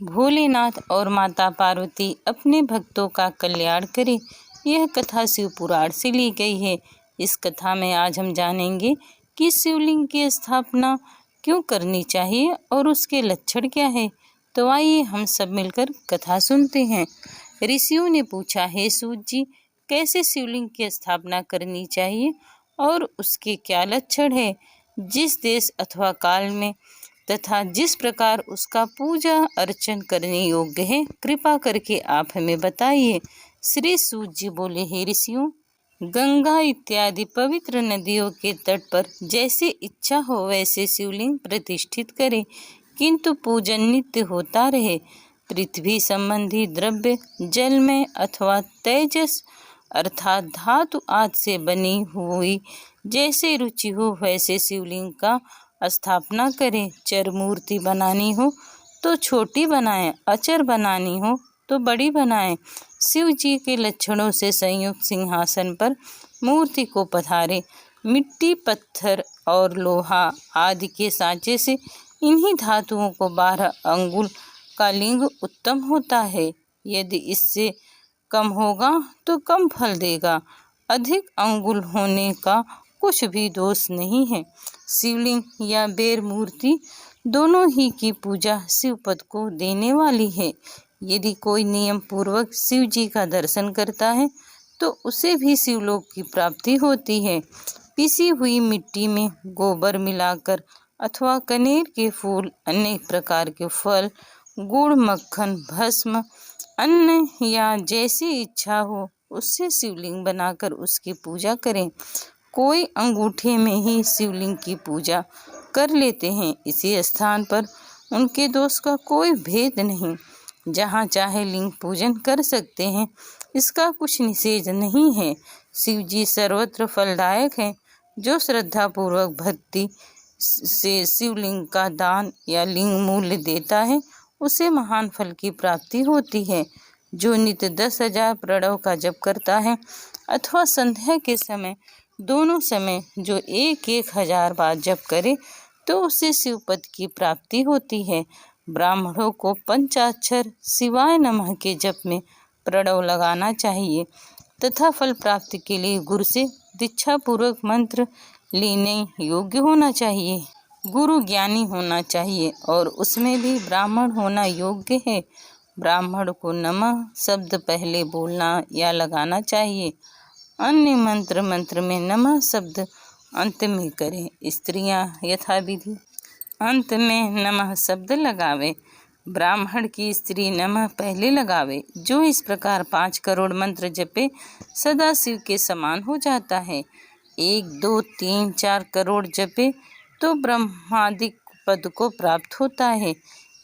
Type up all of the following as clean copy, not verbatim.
भोलेनाथ और माता पार्वती अपने भक्तों का कल्याण करें। यह कथा शिव पुराण से ली गई है। इस कथा में आज हम जानेंगे कि शिवलिंग की स्थापना क्यों करनी चाहिए और उसके लक्षण क्या है। तो आइए हम सब मिलकर कथा सुनते हैं। ऋषियों ने पूछा, हे सूत जी, कैसे शिवलिंग की स्थापना करनी चाहिए और उसके क्या लक्षण है। जिस देश अथवा काल में तथा जिस प्रकार उसका पूजा अर्चन करने योग्य है, कृपा करके आप हमें बताइए। श्री सूत जी बोले, हे ऋषियों, गंगा इत्यादि पवित्र नदियों के तट पर जैसे इच्छा हो वैसे शिवलिंग प्रतिष्ठित करें, किंतु पूजन नित्य होता रहे। पृथ्वी संबंधी द्रव्य जल में अथवा तेजस अर्थात धातु आदि से बनी हुई जैसे रुचि हो वैसे शिवलिंग का स्थापना करें। चर मूर्ति बनानी हो तो छोटी बनाएं, अचर बनानी हो तो बड़ी बनाएं। शिव जी के लक्षणों से संयुक्त सिंहासन पर मूर्ति को पधारे। मिट्टी, पत्थर और लोहा आदि के सांचे से इन्हीं धातुओं को 12 अंगुल का लिंग उत्तम होता है। यदि इससे कम होगा तो कम फल देगा, अधिक अंगुल होने का कुछ भी दोष नहीं है। शिवलिंग या बेर मूर्ति दोनों ही की पूजा शिव पद को देने वाली है। यदि कोई नियम पूर्वक शिव जी का दर्शन करता है तो उसे भी शिवलोक की प्राप्ति होती है। पिसी हुई मिट्टी में गोबर मिलाकर अथवा कनेर के फूल, अनेक प्रकार के फल, गुड़, मक्खन, भस्म, अन्न या जैसी इच्छा हो उससे शिवलिंग बनाकर उसकी पूजा करें। कोई अंगूठे में ही शिवलिंग की पूजा कर लेते हैं। इसी स्थान पर उनके दोष का कोई भेद नहीं, जहाँ चाहे लिंग पूजन कर सकते हैं, इसका कुछ निषेध नहीं है। शिव जी सर्वत्र फलदायक हैं। जो श्रद्धा पूर्वक भक्ति से शिवलिंग का दान या लिंग मूल्य देता है उसे महान फल की प्राप्ति होती है। जो नित्य 10,000 प्रणव का जप करता है अथवा संध्या के समय दोनों समय जो 1,000 बार जप करे तो उसे शिवपद की प्राप्ति होती है। ब्राह्मणों को पंचाक्षर शिवाय नमः के जप में प्रणव लगाना चाहिए तथा फल प्राप्ति के लिए गुरु से दीक्षा पूर्वक मंत्र लेने योग्य होना चाहिए। गुरु ज्ञानी होना चाहिए और उसमें भी ब्राह्मण होना योग्य है। ब्राह्मण को नमः शब्द पहले बोलना या लगाना चाहिए। अन्य मंत्र में नमः शब्द अंत में करें। स्त्रियां यथाविधि अंत में नमः शब्द लगावे। ब्राह्मण की स्त्री नमः पहले लगावे। जो इस प्रकार 5 करोड़ मंत्र जपे सदा शिव के समान हो जाता है। 1, 2, 3, 4 करोड़ जपे तो ब्रह्मादिक पद को प्राप्त होता है।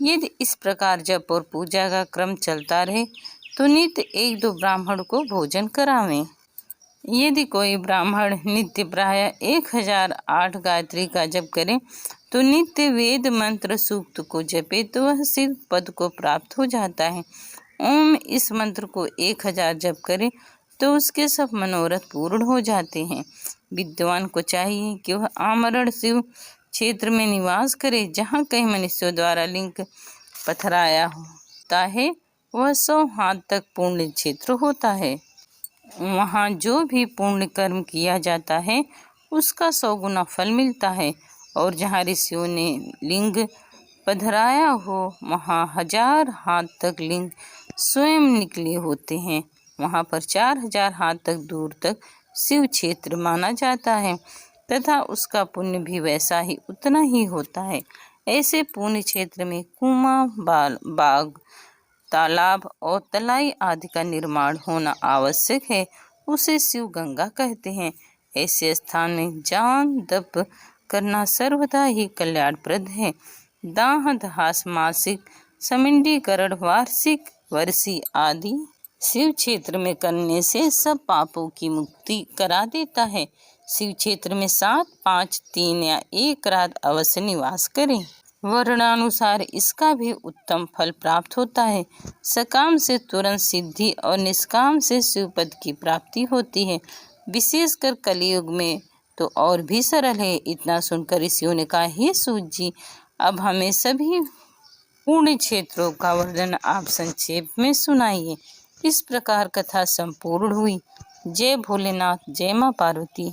यदि इस प्रकार जप और पूजा का क्रम चलता रहे तो नित्य 1-2 ब्राह्मण को भोजन करावें। यदि कोई ब्राह्मण नित्य प्राय 1008 गायत्री का जप करे तो नित्य वेद मंत्र सूक्त को जपे तो वह शिव पद को प्राप्त हो जाता है। ओम इस मंत्र को 1000 जप करे तो उसके सब मनोरथ पूर्ण हो जाते हैं। विद्वान को चाहिए कि वह आमरण शिव क्षेत्र में निवास करे। जहाँ कहीं मनुष्यों द्वारा लिंग पथराया होता है वह 100 हाथ तक पुण्य क्षेत्र होता है। वहाँ जो भी पुण्य कर्म किया जाता है उसका 100 गुना फल मिलता है। और जहाँ ऋषियों ने लिंग पधराया हो वहाँ 1000 हाथ तक लिंग स्वयं निकले होते हैं। वहाँ पर 4000 हाथ तक दूर तक शिव क्षेत्र माना जाता है तथा उसका पुण्य भी वैसा ही उतना ही होता है। ऐसे पुण्य क्षेत्र में कुआं, बाग, तालाब और तलाई आदि का निर्माण होना आवश्यक है। उसे शिव गंगा कहते हैं। ऐसे स्थान में जान दप करना सर्वदा ही कल्याणप्रद है। दाह दहास मासिक, समिंडीकरण वार्षिक, वर्षी आदि शिव क्षेत्र में करने से सब पापों की मुक्ति करा देता है। शिव क्षेत्र में 7, 5, 3 या 1 रात अवश्य निवास करें। वर्णानुसार इसका भी उत्तम फल प्राप्त होता है। सकाम से तुरंत सिद्धि और निष्काम से शिवपद की प्राप्ति होती है। विशेषकर कलयुग में तो और भी सरल है। इतना सुनकर ऋषियों ने कहा, हे सूत जी, अब हमें सभी पूर्ण क्षेत्रों का वर्णन आप संक्षेप में सुनाइए। इस प्रकार कथा संपूर्ण हुई। जय भोलेनाथ, जय माँ पार्वती।